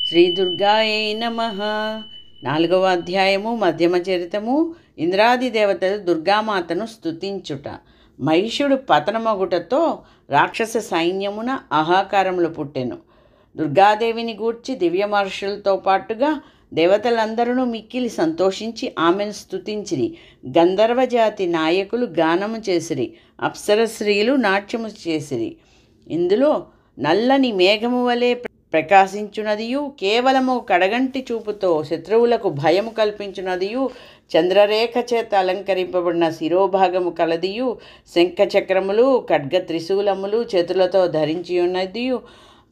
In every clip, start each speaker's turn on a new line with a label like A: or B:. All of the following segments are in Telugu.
A: శ్రీ దుర్గాయై నమః. 4వ అధ్యాయము మధ్యమ చరితము. ఇంద్రాది దేవతలు దుర్గామాతను స్తుతించుట. మహిషుడు పతనమగుటతో రాక్షస సైన్యమున ఆహాకారములు పుట్టెను. దుర్గాదేవిని గూర్చి దివ్య మహర్షులతో పాటుగా దేవతలందరూ మిక్కిలి సంతోషించి ఆమెను స్తుతించిరి. గంధర్వజాతి నాయకులు గానము చేసిరి, అప్సర స్త్రీలు నాట్యము చేసిరి. ఇందులో నల్లని మేఘము వలె ప్రకాశించునదియు, కేవలము కడగంటి చూపుతో శత్రువులకు భయము కల్పించునదియు, చంద్రరేఖ చేత అలంకరింపబడిన శిరోభాగము కలదియు, శంఖచక్రములు ఖడ్గ త్రిశూలములు చేతులతో ధరించి ఉన్నదియు,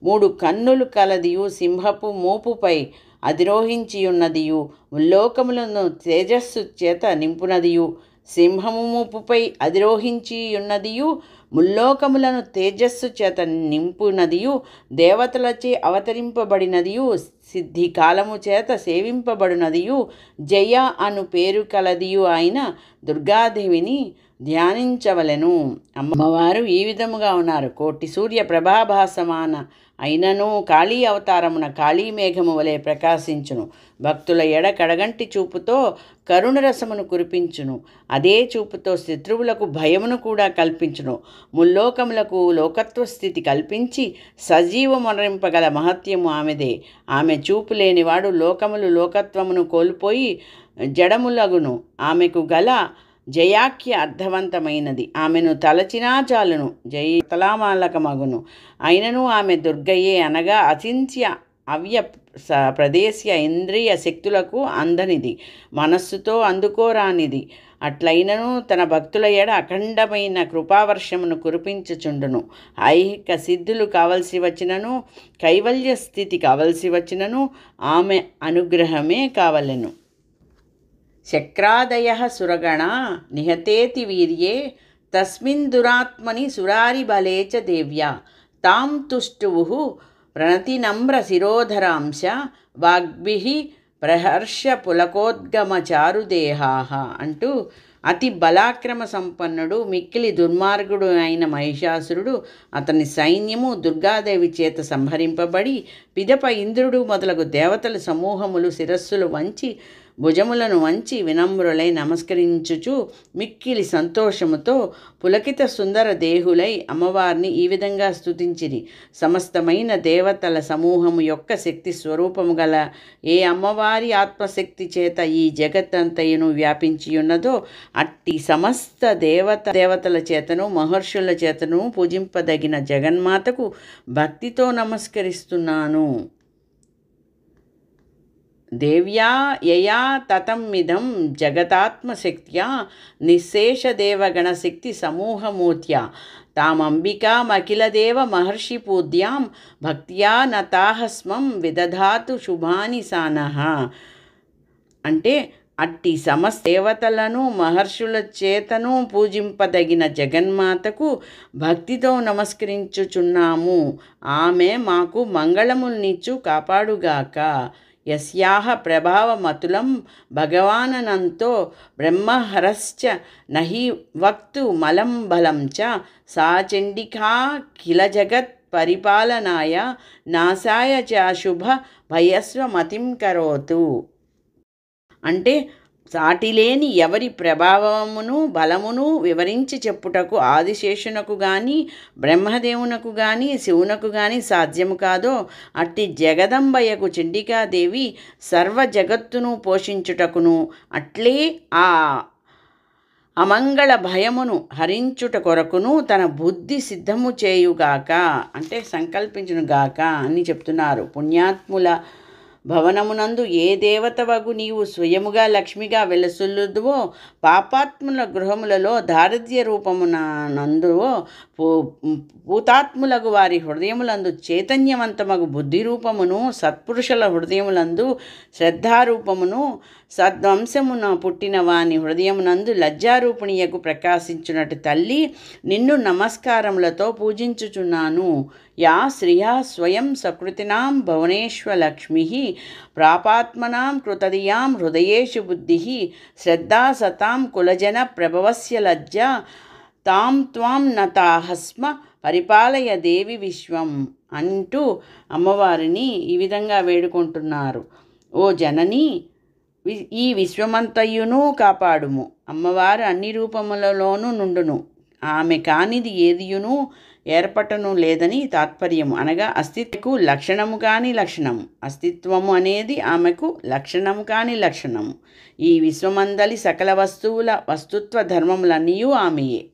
A: 3 కన్నులు కలదియు, సింహపు మూపుపై అధిరోహించియున్నదియు, ముల్లోకములను తేజస్సు చేత నింపునదియు, సింహము మూపుపై అధిరోహించియున్నదియు, ముల్లోకములను తేజస్సు చేత నింపునదియు, దేవతలచే అవతరింపబడినదియు, సిద్ధి కాలము చేత సేవింపబడినదియు, జయ అను పేరు కలదియు అయిన దుర్గాదేవిని ధ్యానించవలెను. అమ్మవారు ఈ విధముగా ఉన్నారు. కోటి సూర్య ప్రభాభాసమాన అయినను కాళీ అవతారమున కాళీ మేఘము వలె ప్రకాశించును. భక్తుల ఎడ కడగంటి చూపుతో కరుణరసమును కురిపించును. అదే చూపుతో శత్రువులకు భయమును కూడా కల్పించును. ముల్లోకములకు లోకత్వ స్థితి కల్పించి సజీవమరింపగల మహత్యము ఆమెదే. ఆమె చూపు లేనివాడు లోకములు లోకత్వమును కోల్పోయి జడములగును. ఆమెకు గల జయాఖ్య అర్థవంతమైనది. ఆమెను తలచినా చాలును, జయ తలామాలకమగును. అయినను ఆమె దుర్గయే అనగా అచింత్య అవ్య ప్రదేశ్య ఇంద్రియ శక్తులకు అందనిది, మనస్సుతో అందుకోరానిది. అట్లయినను తన భక్తుల ఎడ అఖండమైన కృపావర్షమును కురిపించుచుండును. ఐహిక సిద్ధులు కావలసి వచ్చినను, కైవల్య స్థితి కావలసి వచ్చినను ఆమె అనుగ్రహమే కావలెను. శక్రాదయ సురగణ నిహతేతి వీర్యే తస్మిన్ దురాత్మని సురారిబలే చ దేవ్యా తాం తుష్టువు ప్రణతినమ్ర శిరోధరాంశ వాగ్భిః ప్రహర్ష పులకోద్గమచారుదేహా అంటూ అతి బలాక్రమ సంపన్నుడు, మిక్కిలి దుర్మార్గుడు అయిన మహిషాసురుడు, అతని సైన్యము దుర్గాదేవి చేత సంహరింపబడి పిదప ఇంద్రుడు మొదలగు దేవతల సమూహములు శిరస్సులు వంచి భుజములను వంచి వినమ్రులై నమస్కరించుచు మిక్కిలి సంతోషముతో పులకిత సుందర దేహులై అమ్మవారిని ఈ విధంగా స్తుతించిరి. సమస్తమైన దేవతల సమూహము యొక్క శక్తి స్వరూపము గల ఏ అమ్మవారి ఆత్మశక్తి చేత ఈ జగత్తంతయును వ్యాపించియున్నదో అట్టి సమస్త దేవతల చేతను మహర్షుల చేతను పూజింపదగిన జగన్మాతకు భక్తితో నమస్కరిస్తున్నాను. దేవ్యా యయా తతమిదం జగతాత్మశక్త్యా నిశ్శేషదేవగణశక్తి సమూహమూర్త్యా తామంబికామఖిలదేవ మహర్షి పూజ్యాం భక్త్యా నతాహస్మం విదధాతు శుభాని సానః. అంటే అట్టి సమస్త దేవతలను మహర్షుల చేతను పూజింపదగిన జగన్మాతకు భక్తితో నమస్కరించుచున్నాము. ఆమె మాకు మంగళముల్నిచ్చు కాపాడుగాక. యస్యాహ ప్రభావమతులం భగవాననంతో బ్రహ్మహరశ్చ నహి వక్తు మలం బలం చ సా చండికా కిల జగత్ పరిపాలనాయ నాశాయ చ శుభ భయస్వమతిం కరోతు. అంటే సాటిలేని ఎవరి ప్రభావమును బలమును వివరించి చెప్పుటకు ఆదిశేషునకు గాని బ్రహ్మదేవునకు గాని శివునకు గాని సాధ్యము కాదో అట్టి జగదంబయకు చండికాదేవి సర్వ జగత్తును పోషించుటకును అట్లే ఆ అమంగళ భయమును హరించుట కొరకును తన బుద్ధి సిద్ధము చేయుగాక, అంటే సంకల్పించునుగాక అని చెప్తున్నారు. పుణ్యాత్ముల భవనమునందు ఏ దేవతవగు నీవు స్వయముగా లక్ష్మిగా వెలసుల్లుదువో, పాపాత్ముల గృహములలో దారిద్ర్య రూపమునందువో, పూతాత్ములకు వారి హృదయములందు చైతన్యవంతమగు బుద్ధి రూపమును, సత్పురుషుల హృదయములందు శ్రద్ధారూపమును, సద్వంశమున పుట్టిన వాని హృదయమునందు లజ్జారూపిణియకు ప్రకాశించునట్టు తల్లి నిన్ను నమస్కారములతో పూజించుచున్నాను. యా శ్రియా స్వయం సకృతినాం భువనేశ్వలక్ష్మిః ప్రాపాత్మనాం కృతదియాం హృదయేషు బుద్ధిః శ్రద్ధా సతాం కులజన ప్రభవస్య లజ్జా తాం త్వాం నతాహస్మ పరిపాలయ దేవి విశ్వం అంటూ అమ్మవారిని ఈ విధంగా వేడుకుంటున్నారు. ఓ జనని, ఈ విశ్వమంతయును కాపాడుము. అమ్మవారు అన్ని రూపములలోనూ నుండును. ఆమె కానిది ఏదియును ఏర్పటను లేదని తాత్పర్యము. అనగా అస్తిత్వకు లక్షణము కాని లక్షణము. అస్తిత్వము అనేది ఆమెకు లక్షణము కాని లక్షణము. ఈ విశ్వమందలి సకల వస్తువుల వస్తుత్వ ధర్మములన్నీ ఆమెయే.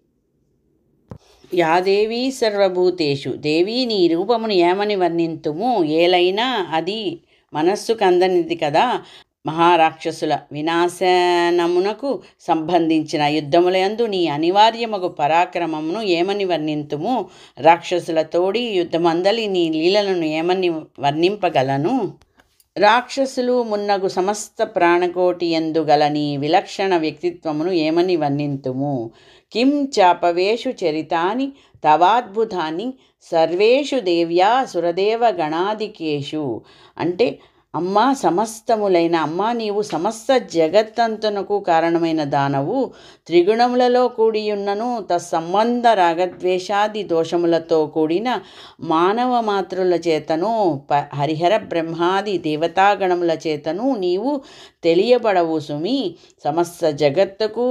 A: యా దేవీ సర్వభూతేషు. దేవీ, నీ రూపమును ఏమని వర్ణింతుము? ఏలైనా అది మనస్సుకు అందనిది కదా. మహారాక్షసుల వినాశనమునకు సంబంధించిన యుద్ధములందు నీ అనివార్యమగు పరాక్రమమును ఏమని వర్ణింతుము? రాక్షసుల తోడి యుద్ధమందలి నీ లీలలను ఏమని వర్ణింపగలను? రాక్షసులు మున్నగు సమస్త ప్రాణకోటి ఎందు గల నీ విలక్షణ వ్యక్తిత్వమును ఏమని వర్ణింతుము? కిం చాపవేషు చరితాని తవాద్భుతాన్ని సర్వేషు దేవ్యా సురదేవ గణాదికేషు. అంటే అమ్మా, సమస్తములైన అమ్మా, నీవు సమస్త జగత్తంతునకు కారణమైన దానవు. త్రిగుణములలో కూడియున్నను తత్సంబంధ రాగద్వేషాది దోషములతో కూడిన మానవ మాతృల చేతను హరిహర బ్రహ్మాది దేవతాగణముల చేతను నీవు తెలియబడవు సుమి. సమస్త జగత్తుకు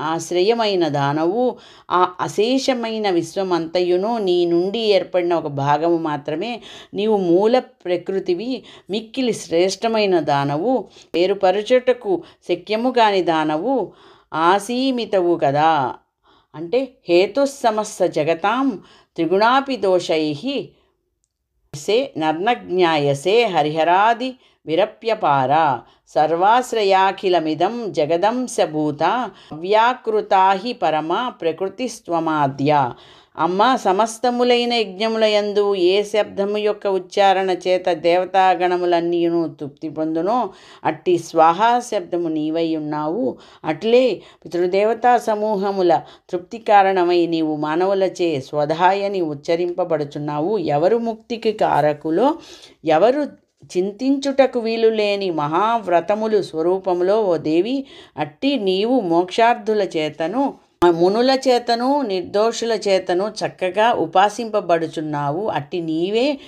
A: ఆశ్రయమైన దానవు. ఆ అశేషమైన విశ్వమంతయును నీ నుండి ఏర్పడిన ఒక భాగము మాత్రమే. నీవు మూల ప్రకృతివి. మిక్కిలి శ్రేష్టమైన దానవు. పేరుపరచుటకు శక్యము కాని దానవు. ఆసీమితవు కదా. అంటే హేతుస్సమస్త జగతాం త్రిగుణాపి దోషైః సే నర్నజ్ఞాయసే హరిహరాది విరప్యపార సర్వాశ్రయాఖిలమిదం జగదంశభూత అవ్యాకృతా హి పరమా ప్రకృతిస్త్వమాద్య. అమ్మ, సమస్తములైన యజ్ఞములయందు ఏ శబ్దము యొక్క ఉచ్చారణ చేత దేవతాగణములన్నీను తృప్తి పొందునో అట్టి స్వాహా శబ్దము నీవై ఉన్నావు. అట్లే పితృదేవతా సమూహముల తృప్తి కారణమై నీవు మానవులచే స్వధాయని ఉచ్చరింపబడుచున్నావు. ఎవరు ముక్తికి కారకులో, ఎవరు చింతించుటకు వీలు లేని మహావ్రతములు స్వరూపములో ఓ దేవి, అట్టి నీవు మోక్షార్థుల చేతను మునుల చేతను నిర్దోషుల చేతను చక్కగా ఉపాసింపబడుచున్నావు. అట్టి నీవే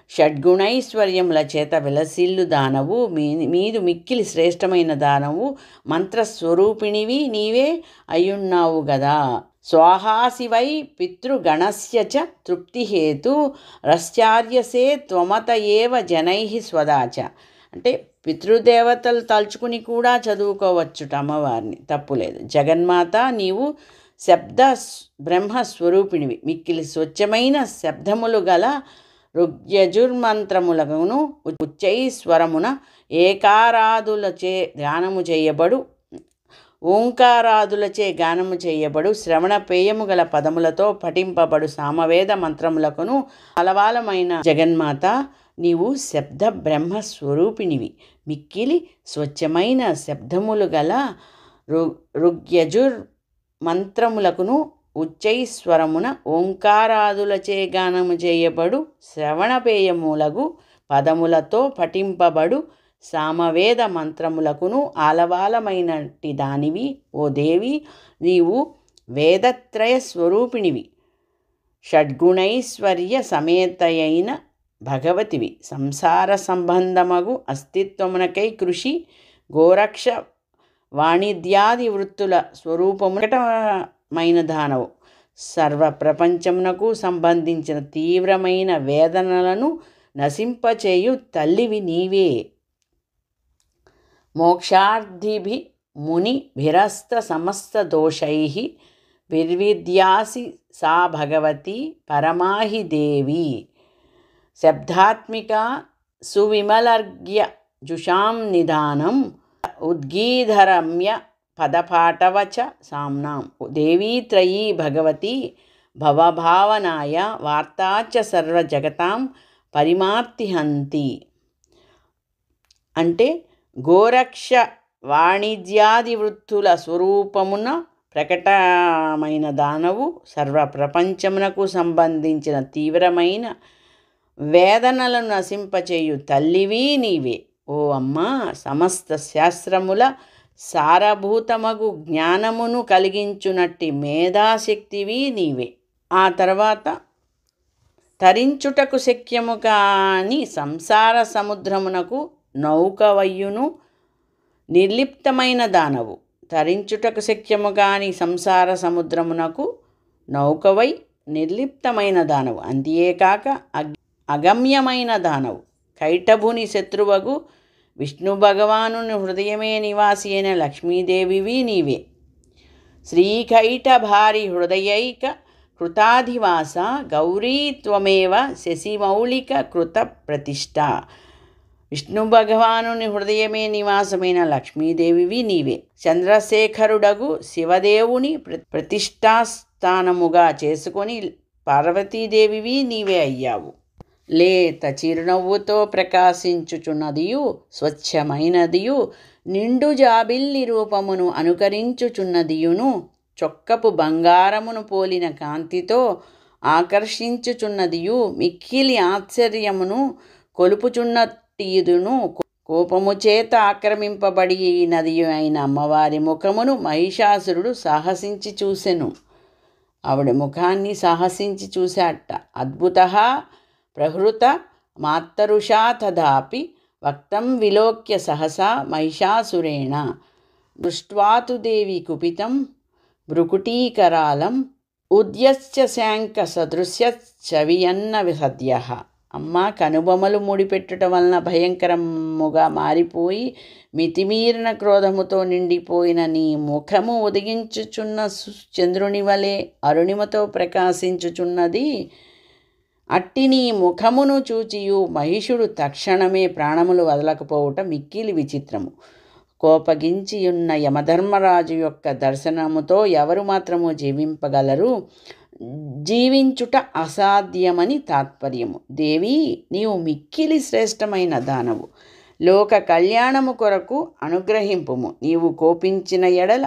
A: షడ్గుణైశ్వర్యముల చేత విలసిల్లు దానవు. మీదు మిక్కిలి శ్రేష్టమైన దానవు. మంత్రస్వరూపిణివి నీవే అయ్యున్నావు గదా. స్వాహాసివై పితృగణస్య చ తృప్తిహేతు రశ్చార్యసే త్వమత ఏవ జనైః స్వదాచ. అంటే పితృదేవతలు తలుచుకుని కూడా చదువుకోవచ్చుట అమ్మవారిని, తప్పులేదు. జగన్మాత, నీవు శబ్ద బ్రహ్మస్వరూపిణివి. మిక్కిలి స్వచ్ఛమైన శబ్దములు గల ఋగ్యజుర్మంత్రములను ఉచ్చైస్వరమున ఏకారాదులచే గానము చేయబడు ఓంకారాదులచే గానము చేయబడు శ్రవణ పేయము గల పదములతో పఠింపబడు సామవేద మంత్రములకును అలవాలమైన జగన్మాత, నీవు శబ్ద బ్రహ్మస్వరూపిణివి. మిక్కిలి స్వచ్ఛమైన శబ్దములు గల ఋగ్యజుర్ మంత్రములకును ఉచ్చైస్వరమున ఓంకారాదులచే గానము చేయబడు శ్రవణపేయములగు పదములతో పఠింపబడు సామవేద మంత్రములకును ఆలవాలమైనట్టి దానివి. ఓ దేవి, నీవు వేదత్రయ స్వరూపిణివి. షడ్గుణైశ్వర్య సమేతయైన భగవతివి. సంసార సంబంధమగు అస్తిత్వమునకై కృషి గోరక్ష వాణిజ్యాది వృత్తుల స్వరూపమునకటమైన దానవు. సర్వ ప్రపంచమునకు సంబంధించిన తీవ్రమైన వేదనలను నశింపచేయు తల్లివి నీవే. మోక్షార్థిభి మునిభిరస్త సమస్త దోషైః విర్విద్యాసి సా భగవతి పరమాహి దేవి. శబ్దాత్మిక సువిమలర్గ్య జుషాం నిదానం ఉద్గీధరమ్య పదపాటవచ సామ్నాం. దేవీత్రయీ భగవతి భవభావనాయ వార్తాచ సర్వజగతాం పరిమాప్తిహంతి. అంటే గోరక్ష వాణిజ్యాది వృత్తుల స్వరూపమున ప్రకటమైన దానవు. సర్వ ప్రపంచమునకు సంబంధించిన తీవ్రమైన వేదనలను నశింపచేయు తల్లివి నీవే. ఓ అమ్మ, సమస్త శాస్త్రముల సారభూతమగు జ్ఞానమును కలిగించునట్టి మేధాశక్తివి నీవే. ఆ తర్వాత తరించుటకు శక్యము కాని సంసార సముద్రమునకు నౌకవయ్యును నిర్లిప్తమైన దానవు. తరించుటకు శక్యము కాని సంసార సముద్రమునకు నౌకవై నిర్లిప్తమైన దానవు. అంతేకాక అగమ్యమైన దానవు. కైటభుని శత్రువగు విష్ణు భగవానుని హృదయమే నివాసి అయిన లక్ష్మీదేవివి నీవే. శ్రీకైటభారి హృదయైక కృతాధివాస గౌరీ త్వమేవ శశిమౌళిక కృత ప్రతిష్ఠ. విష్ణు భగవానుని హృదయమే నివాసమైన లక్ష్మీదేవివి నీవే. చంద్రశేఖరుడగు శివదేవుని ప్రతిష్టాస్థానముగా చేసుకొని పార్వతీదేవివి నీవే అయ్యావు. లేత చిరునవ్వుతో ప్రకాశించుచున్నదియు స్వచ్ఛమైనదియు నిండు జాబిల్లి రూపమును అనుకరించుచున్నదియును చొక్కపు బంగారమును పోలిన కాంతితో ఆకర్షించుచున్నదియు మిక్కిలి ఆశ్చర్యమును కొలుపుచున్నట్టియుదును కోపము చేత ఆక్రమింపబడినది అయిన అమ్మవారి ముఖమును మహిషాసురుడు సాహసించి చూసెను. ఆవిడ ముఖాన్ని సాహసించి చూశాట. అద్భుత ప్రహృత మాత్తరుషా తదాపి వక్తం విలోక్య సహసా మహిషాసురేణ దృష్ట్వాతు దేవి కుపితం భృకుటీకరాలం ఉద్యశ్చ శాంక సదృశ్య చవియన్న సద్యః. అమ్మ కనుబొమలు ముడిపెట్టుట వలన భయంకరముగా మారిపోయి మితిమీరిన క్రోధముతో నిండిపోయిన నీ ముఖము ఉదయించుచున్న చంద్రుని వలె అరుణిమతో ప్రకాశించుచున్నది. అట్టి నీ ముఖమును చూచియు మహిషుడు తక్షణమే ప్రాణములు వదలకపోవుట మిక్కిలి విచిత్రము. కోపగించియున్న యమధర్మరాజు యొక్క దర్శనముతో ఎవరు మాత్రము జీవింపగలరు? జీవించుట అసాధ్యమని తాత్పర్యము. దేవి, నీవు మిక్కిలి శ్రేష్టమైన దానవు. లోక కళ్యాణము కొరకు అనుగ్రహింపుము. నీవు కోపించిన ఎడల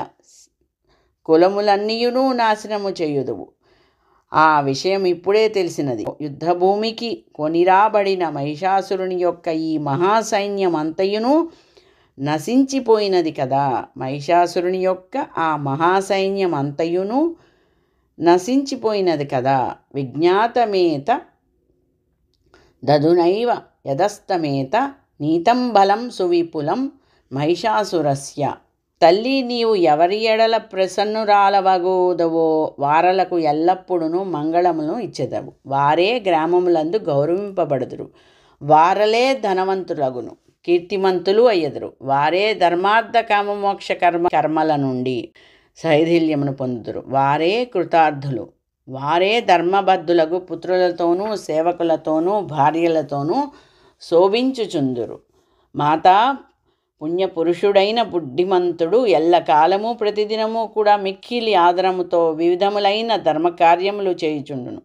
A: కులములన్నీయును నాశనము చేయుదువు. ఆ విషయం ఇప్పుడే తెలిసినది. యుద్ధభూమికి కొనిరాబడిన మహిషాసురుని యొక్క ఈ మహాసైన్యం అంతయును నశించిపోయినది కదా. మహిషాసురుని యొక్క ఆ మహాసైన్యం అంతయును నశించిపోయినది కదా. విజ్ఞాతమేత దదునైవ యదస్తమేత నీతం బలం సువిపులం మహిషాసురస్య. తల్లి, నీవు ఎవరి ఎడల ప్రసన్నురాలవగోదవో వారలకు ఎల్లప్పుడూ మంగళమును ఇచ్చెదవు. వారే గ్రామములందు గౌరవింపబడుదురు. వారలే ధనవంతులగును, కీర్తిమంతులు అయ్యెదరు. వారే ధర్మార్థ కామమోక్ష కర్మల నుండి శైథిల్యమును పొందుదురు. వారే కృతార్థులు. వారే ధర్మబద్ధులకు పుత్రులతోనూ సేవకులతోనూ భార్యలతోనూ శోభించుచుందురు. మాతా పుణ్యపురుషుడైన బుద్ధిమంతుడు ఎల్లకాలము ప్రతిదినము కూడా మిక్కిలి ఆదరముతో వివిధములైన ధర్మకార్యములు చేయుచుండును.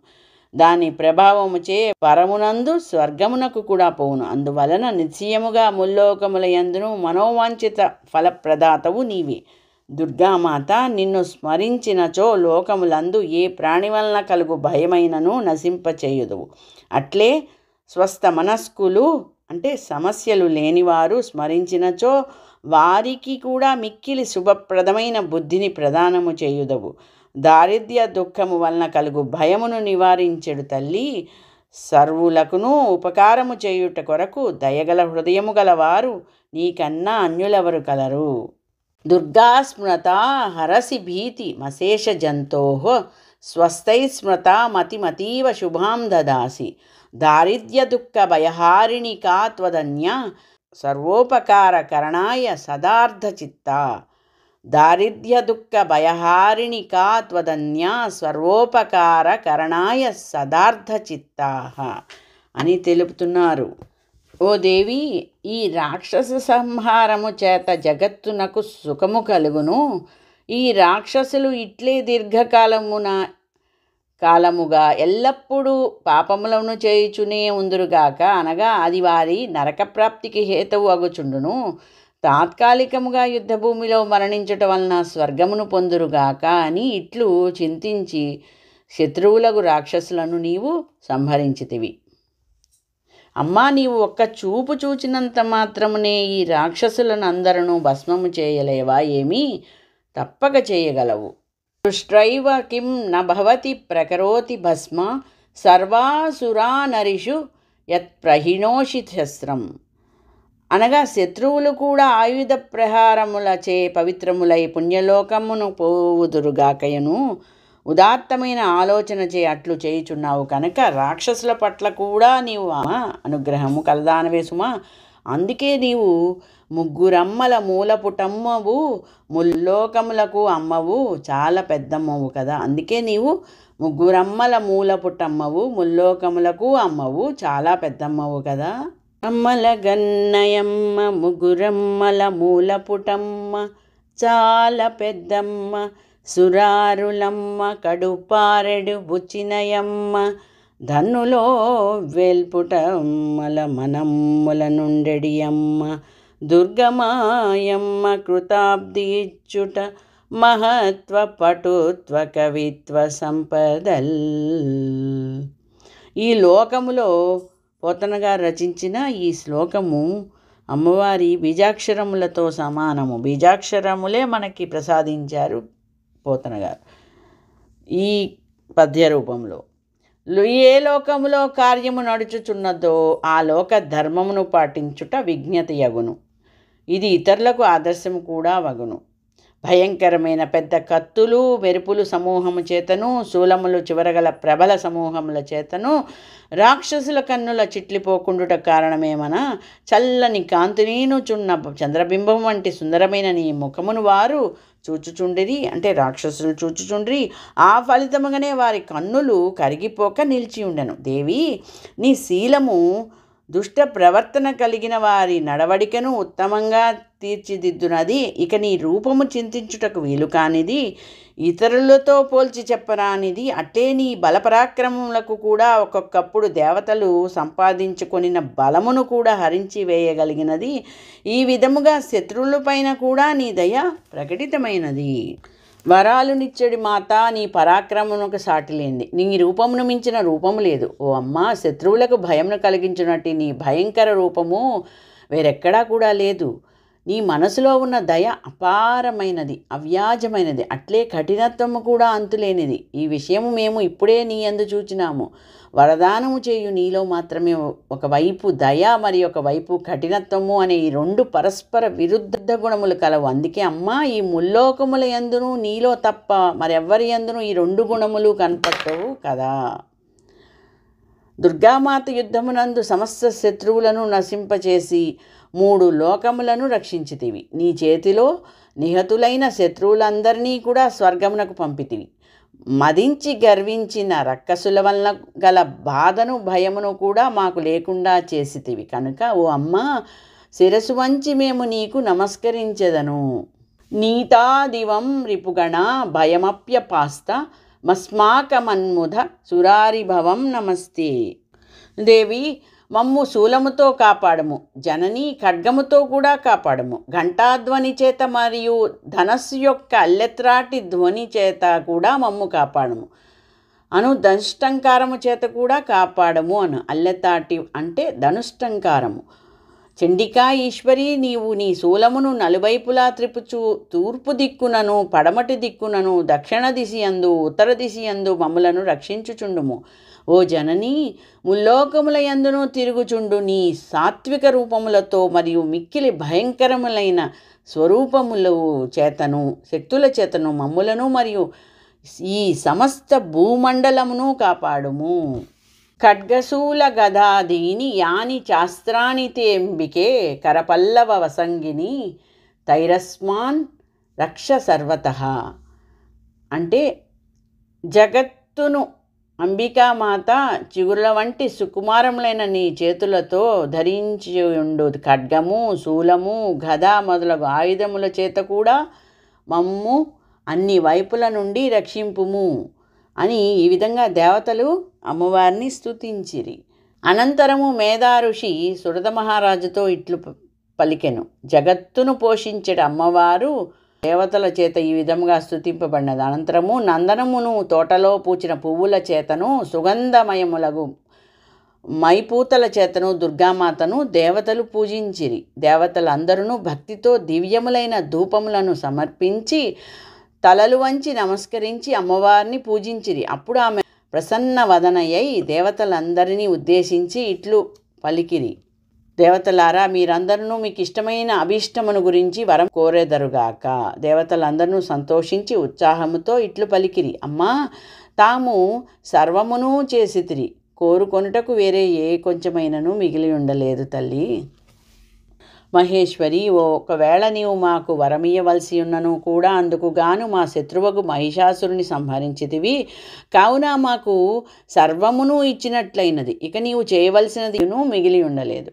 A: దాని ప్రభావముచే పరమునందు స్వర్గమునకు కూడా పోవును. అందువలన నిశ్చయముగా ముల్లోకముల యందును మనోవాంఛిత ఫలప్రదాతవు నీవే. దుర్గామాత, నిన్ను స్మరించినచో లోకములందు ఏ ప్రాణి వలన కలుగు భయమైనను నశింపచేయుదువు. అట్లే స్వస్థ మనస్కులు అంటే సమస్యలు లేనివారు స్మరించినచో వారికి కూడా మిక్కిలి శుభప్రదమైన బుద్ధిని ప్రదానము చేయుదవు. దారిద్ర్య దుఃఖము వలన కలుగు భయమును నివారించెడు తల్లి. సర్వులకును ఉపకారము చేయుట కొరకు దయగల హృదయము గలవారు నీకన్నా అన్యులెవరు కలరు. దుర్గా స్మృత హరసి భీతి మశేష జంతోః స్వస్థై స్మృత మతిమతీవ శుభాం దదాసి. దారిద్ర్య దుఃఖ భయహారిణి కా త్వదన్య సర్వోపకార కరణాయ సదార్థచిత్త. దారిద్ర్య దుఃఖ భయహారిణి కా త్వదన్య సర్వోపకార కరణాయ సదార్థచిత్తాః అని తెలుపుతున్నారు. ఓ దేవి, ఈ రాక్షస సంహారము చేత జగత్తునకు సుఖము కలుగును. ఈ రాక్షసులు ఇట్లే కాలముగా ఎల్లప్పుడూ పాపములను చేయుచునే ఉందురుగాక. అనగా అది వారి నరకప్రాప్తికి హేతువు అగుచుండును. తాత్కాలికముగా యుద్ధభూమిలో మరణించుట వలన స్వర్గమును పొందురుగాక అని ఇట్లు చింతించి శత్రువులకు రాక్షసులను నీవు సంహరించితివి. అమ్మా, నీవు ఒక్క చూపు చూచినంత మాత్రమునే ఈ రాక్షసులను అందరూ భస్మము చేయలేవా ఏమీ? తప్పక చేయగలవు. దృష్ట్రైవ కిం న భవతి ప్రకరోతి భస్మ సర్వాసురానరిషు యత్ ప్రహిణోషి శస్త్రం. అనగా శత్రువులు కూడా ఆయుధ ప్రహారములచే పవిత్రములై పుణ్యలోకమును పోవుదురుగాకయను ఉదాత్తమైన ఆలోచన చే అట్లు చేయుచున్నావు కనుక రాక్షసుల పట్ల కూడా నీవు అనుగ్రహము కలదానవే సుమా. అందుకే నీవు ముగ్గురమ్మల మూలపుటమ్మవు, ముల్లోకములకు అమ్మవు, చాలా పెద్దమ్మవు కదా. అందుకే నీవు ముగ్గురమ్మల మూలపుటమ్మవు, ముల్లోకములకు అమ్మవు, చాలా పెద్దమ్మవు కదా. అమ్మల గన్నయమ్మ, ముగ్గురమ్మల మూలపుటమ్మ, చాలా పెద్దమ్మ, సురారులమ్మ, కడుపారెడు బుచ్చినయమ్మ, ధన్నులో వేల్పుటమ్మల మనమ్ముల నుండెడి అమ్మ, దుర్గమాయమ్మ కృతాబ్ది ఇచ్చుట మహత్వ పటుత్వ కవిత్వ సంపదల్. ఈ లోకములో పోతన గారు రచించిన ఈ శ్లోకము అమ్మవారి బీజాక్షరములతో సమానము. బీజాక్షరములే మనకి ప్రసాదించారు పోతన గారు ఈ పద్య రూపంలో. ఏ లోకములో కార్యము నడుచుచున్నదో ఆ లోక ధర్మమును పాటించుట విజ్ఞత యగును. ఇది ఇతరులకు ఆదర్శము కూడా వగును. భయంకరమైన పెద్ద కత్తులు మెరుపులు సమూహము చేతను, శూలములు చివరగల ప్రబల సమూహముల చేతను రాక్షసుల కన్నుల చిట్లిపోకుండుట కారణమేమన చల్లని కాంతినీనుచున్న చంద్రబింబం వంటి సుందరమైన నీ ముఖమును వారు చూచుచుండిరి, అంటే రాక్షసులు చూచుచుండ్రి. ఆ ఫలితముగానే వారి కన్నులు కరిగిపోక నిలిచి ఉండెను. దేవి, నీ శీలము దుష్ట ప్రవర్తన కలిగిన వారి నడవడికను ఉత్తమంగా తీర్చిదిద్దునది. ఇక నీ రూపము చింతించుటకు వీలు కానిది, ఇతరులతో పోల్చి చెప్పరానిది. అట్లే నీ బలపరాక్రమములకు కూడా ఒక్కొక్కప్పుడు దేవతలు సంపాదించుకొనిన బలమును కూడా హరించి వేయగలిగినది. ఈ విధముగా శత్రువులపైన కూడా నీ దయ ప్రకటితమైనది. వరాలు నిచ్చడి మాత, నీ పరాక్రమమునకు సాటిలేంది. నీ రూపమును మించిన రూపము లేదు. ఓ అమ్మ, శత్రువులకు భయమును కలిగించినట్టు నీ భయంకర రూపము వేరెక్కడా కూడా లేదు. నీ మనసులో ఉన్న దయ అపారమైనది, అవ్యాజమైనది, అట్లే కఠినత్వము కూడా అంతులేనిది. ఈ విషయము మేము ఇప్పుడే నీ యందు చూచినాము. వరదానము చేయు నీలో మాత్రమే ఒకవైపు దయ మరి ఒకవైపు కఠినత్వము అనే ఈ రెండు పరస్పర విరుద్ధ గుణములు కలవు. అందుకే అమ్మా, ఈ ముల్లోకముల యందును నీలో తప్ప మరెవ్వరి యందును ఈ రెండు గుణములు కనపడవు కదా. దుర్గామాత యుద్ధమునందు సమస్త శత్రువులను నశింపచేసి 3 లోకములను రక్షించితివి. నీ చేతిలో నిహతులైన శత్రువులందరినీ కూడా స్వర్గమునకు పంపితివి. మదించి గర్వించిన రక్కసుల వలన గల బాధను భయమును కూడా మాకు లేకుండా చేసితివి కనుక ఓ అమ్మ, శిరసు వంచి మేము నీకు నమస్కరించెదను. నీతాదివం రిపుగణ భయమప్యపాస్త మస్మాకమన్ముధ సురారిభవం నమస్తే. దేవి, మమ్ము శూలముతో కాపాడము, జనని ఖడ్గముతో కూడా కాపాడము, ఘంటాధ్వని చేత మరియు ధనస్సు యొక్క అల్లెత్రాటి ధ్వని చేత కూడా మమ్ము కాపాడము అను, ధనుష్టంకారము చేత కూడా కాపాడము అను. అల్లెత్తాటి అంటే ధనుష్టంకారము. చండికా ఈశ్వరి, నీవు నీ శూలమును నలువైపులా త్రిపుచు తూర్పు దిక్కునను పడమటి దిక్కునను దక్షిణ దిశయందు ఉత్తర దిశయందు మమ్ములను రక్షించుచుండుము. ఓ జనని, ముల్లోకముల యందును తిరుగుచుండు నీ సాత్విక రూపములతో మరియు మిక్కిలి భయంకరములైన స్వరూపముల చేతను శక్తుల చేతను మమ్ములను మరియు ఈ సమస్త భూమండలమును కాపాడుము. ఖడ్గశూల గదాదీని యాని శాస్త్రాని తేంబికే కరపల్లవ వసంగిని తైరస్మాన్ రక్ష సర్వతః. అంటే జగత్తును అంబికామాత చిగురుల వంటి సుకుమారములైన నీ చేతులతో ధరించి ఉండు ఖడ్గము, శూలము, గద మొదలగు ఆయుధముల చేత కూడా మమ్ము అన్ని వైపుల నుండి రక్షింపుము అని ఈ విధంగా దేవతలు అమ్మవారిని స్తుతించిరి. అనంతరము మేధా ఋషి సురద మహారాజుతో ఇట్లు పలికెను. జగత్తును పోషించే అమ్మవారు దేవతల చేత ఈ విధంగా స్తుతింపబడినది. అనంతరము నందనమును తోటలో పూచిన పువ్వుల చేతను సుగంధమయములగు మైపూతల చేతను దుర్గామాతను దేవతలు పూజించిరి. దేవతలందరూ భక్తితో దివ్యములైన ధూపములను సమర్పించి తలలు వంచి నమస్కరించి అమ్మవారిని పూజించిరి. అప్పుడు ఆమె ప్రసన్న వదనయ్యై దేవతలందరినీ ఉద్దేశించి ఇట్లు పలికిరి: దేవతలారా, మీరందరూ మీకు ఇష్టమైన అభీష్టమును గురించి వరం కోరెదరుగాక. దేవతలందరూ సంతోషించి ఉత్సాహముతో ఇట్లు పలికిరి: అమ్మా, తాము సర్వమును చేసితిరి, కోరుకొనుటకు వేరే ఏ కొంచెమైనను మిగిలి ఉండలేదు తల్లి. మహేశ్వరి, ఒకవేళ నీవు మాకు వరమియ్యవలసి ఉన్నను కూడా అందుకు గాను మా శత్రువుకు మహిషాసురుని సంహరించితివి. కావున మాకు సర్వమును ఇచ్చినట్లయినది. ఇక నీవు చేయవలసినది మిగిలి ఉండలేదు.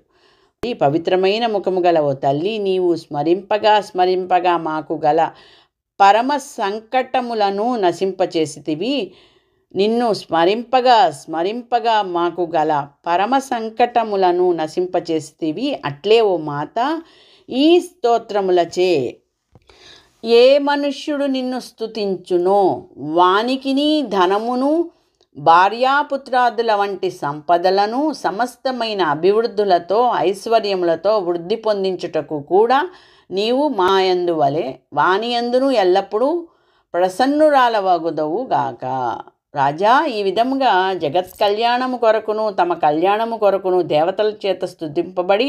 A: ఈ పవిత్రమైన ముఖము గల ఓ తల్లి, నీవు స్మరింపగా మాకు గల పరమ సంకటములను నశింపచేసితివి. నిన్ను స్మరింపగా మాకు గల పరమ సంకటములను నశింపచేసితివి. అట్లే ఓ మాత, ఈ స్తోత్రములచే ఏ మనుష్యుడు నిన్ను స్తుతించునో వానికిని ధనమును భార్యాపుత్రాదుల వంటి సంపదలను సమస్తమైన అభివృద్ధులతో ఐశ్వర్యములతో వృద్ధి పొందించుటకు కూడా నీవు మాయందు వలె వానియందును ఎల్లప్పుడూ ప్రసన్నురాలవగుదవు గాక. రాజా, ఈ విధముగా జగత్ కళ్యాణము కొరకును తమ కళ్యాణము కొరకును దేవతల చేత స్తుతింపబడి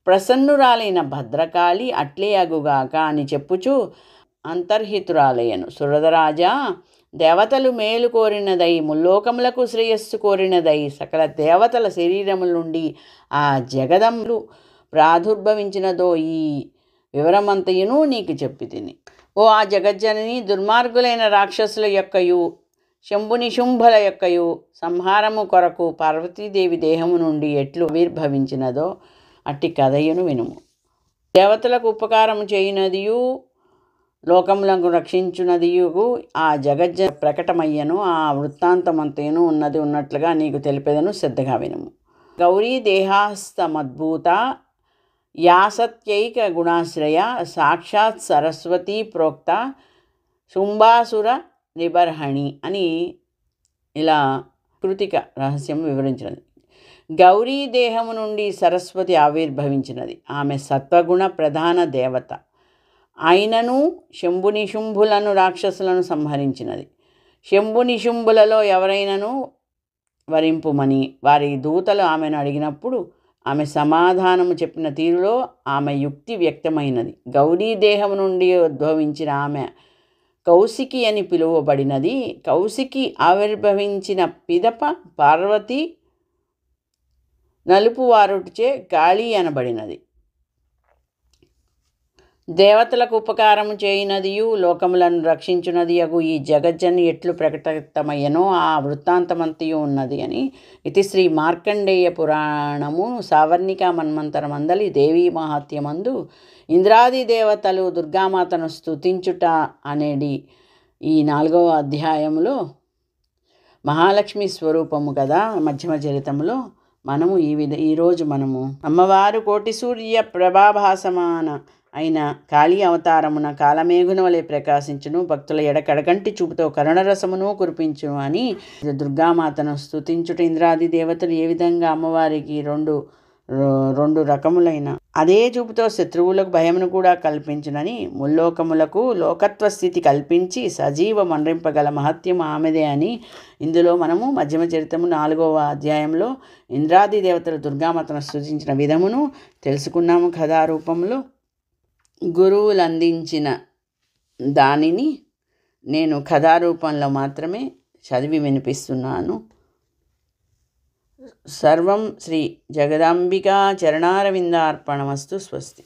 A: ప్రసన్నురాలైన భద్రకాళి అట్లే అగుగాక అని చెప్పుచు అంతర్హితురాలయ్యను. సురధరాజా, దేవతలు మేలు కోరినదై ముల్లోకములకు శ్రేయస్సు కోరినదై సకల దేవతల శరీరముల నుండి ఆ జగదములు ప్రాదుర్భవించినదో ఈ వివరమంతయును నీకు చెప్పి తిని. ఓ ఆ జగజ్జనని, దుర్మార్గులైన రాక్షసుల యొక్కయు శంభునిశుంభుల యొక్కయు సంహారము కొరకు పార్వతీదేవి దేహము నుండి ఎట్లు ఆవిర్భవించినదో అట్టి కథయును వినుము. దేవతలకు ఉపకారము చేయునదియు లోకములను రక్షించునదియు ఆ జగజ్జ ప్రకటమయ్యను. ఆ వృత్తాంతమంతయును ఉన్నట్లుగా నీకు తెలిపేదను, శ్రద్ధగా వినుము. గౌరీ దేహాస్తమద్భూత యాసత్యైక గుణాశ్రయ సాక్షాత్ సరస్వతీ ప్రోక్త శుంభాసుర నిబర్హణి అని ఇలా కృతిక రహస్యం వివరించినది. గౌరీ దేహము నుండి సరస్వతి ఆవిర్భవించినది. ఆమె సత్వగుణ ప్రధాన దేవత అయినను శంభునిశుంభులను రాక్షసులను సంహరించినది. శంభునిశుంభులలో ఎవరైనను వరింపుమని వారి దూతలు ఆమెను అడిగినప్పుడు ఆమె సమాధానము చెప్పిన తీరులో ఆమె యుక్తి వ్యక్తమైనది. గౌరీ దేహము నుండి ఉద్భవించిన ఆమె కౌశికి అని పిలువబడినది. కౌశికి ఆవిర్భవించిన పిదప పార్వతి నలుపువారుటిచే కాళీ అనబడినది. దేవతలకు ఉపకారము చేయునదియు లోకములను రక్షించునది అగు ఈ జగజ్జని ఎట్లు ప్రకటితమయ్యనో ఆ వృత్తాంతమంతయు ఉన్నది అని ఇది శ్రీ మార్కండేయ పురాణము సావర్ణిక మన్వంతరమందలి దేవీ మహాత్యమందు ఇంద్రాది దేవతలు దుర్గామాతను స్తుతించుట అనేది ఈ 4వ అధ్యాయములో మహాలక్ష్మి స్వరూపము కదా మధ్యమ చరితములో మనము ఈరోజు మనము అమ్మవారు కోటి సూర్య ప్రభాభాసమాన అయిన కాళీ అవతారమున కాలమేఘున వలె ప్రకాశించును, భక్తుల ఎడకడకంటి చూపుతో కరుణరసమును కురిపించును అని దుర్గామాతను స్తుతించుట ఇంద్రాది దేవతలు ఏ విధంగా అమ్మవారికి రెండు రకములైన అదే చూపుతో శత్రువులకు భయమును కూడా కల్పించునని ముల్లోకములకు లోకత్వ స్థితి కల్పించి సజీవ మండ్రింపగల మహత్యం ఆమెదే అని ఇందులో మనము మధ్యమ చరిత్రము 4వ అధ్యాయంలో ఇంద్రాది దేవతలు దుర్గామాతను స్తుతించిన విధమును తెలుసుకున్నాము కథారూపంలో. గురువులు అందించిన దానిని నేను కథారూపంలో మాత్రమే చదివి వినిపిస్తున్నాను. సర్వం శ్రీ జగదాంబికా చరణారవిందార్పణమస్తు. స్వస్తి.